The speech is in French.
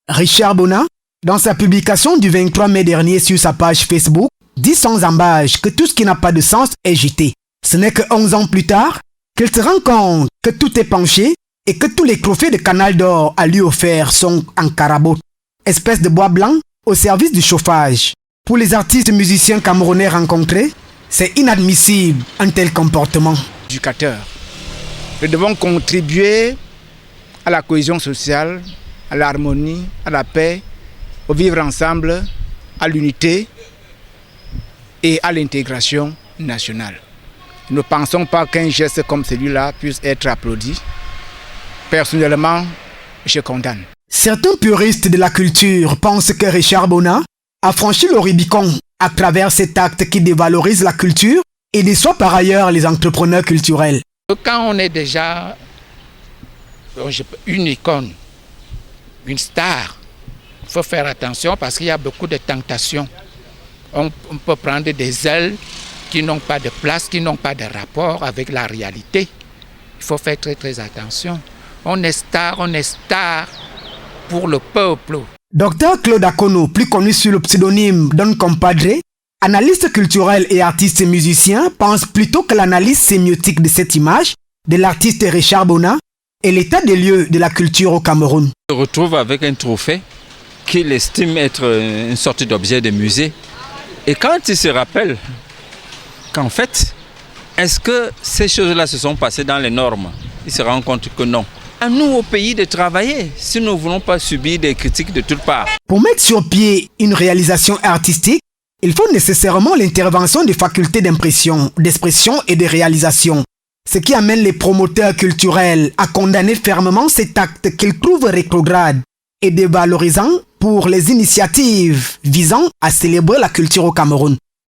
Richard Bona, dans sa publication du 23 mai dernier sur sa page Facebook, dit sans embâche que tout ce qui n'a pas de sens est jeté. Ce n'est que 11 ans plus tard qu'il se rend compte que tout est penché et que tous les trophées de Canal d'Or à lui offert sont en carabote, espèce de bois blanc au service du chauffage. Pour les artistes musiciens camerounais rencontrés, c'est inadmissible un tel comportement. Éducateurs, nous devons contribuer à la cohésion sociale, à l'harmonie, à la paix, au vivre ensemble, à l'unité et à l'intégration nationale. Nous ne pensons pas qu'un geste comme celui-là puisse être applaudi. Personnellement, je condamne. Certains puristes de la culture pensent que Richard Bona a franchi le Rubicon à travers cet acte qui dévalorise la culture et déçoit par ailleurs les entrepreneurs culturels. Quand on est déjà une icône, une star, il faut faire attention parce qu'il y a beaucoup de tentations. On peut prendre des ailes qui n'ont pas de place, qui n'ont pas de rapport avec la réalité. Il faut faire très très attention. On est star pour le peuple. Dr Claude Akono, plus connu sous le pseudonyme Don Compadre, analyste culturel et artiste musicien, pense plutôt que l'analyse sémiotique de cette image de l'artiste Richard Bona est l'état des lieux de la culture au Cameroun. On se retrouve avec un trophée qu'il estime être une sorte d'objet de musée. Et quand il se rappelle qu'en fait, est-ce que ces choses-là se sont passées dans les normes, il se rend compte que non. À nous au pays de travailler, si nous ne voulons pas subir des critiques de toutes parts. Pour mettre sur pied une réalisation artistique, il faut nécessairement l'intervention des facultés d'impression, d'expression et de réalisation. Ce qui amène les promoteurs culturels à condamner fermement cet acte qu'ils trouvent rétrograde et dévalorisant pour les initiatives visant à célébrer la culture au Cameroun.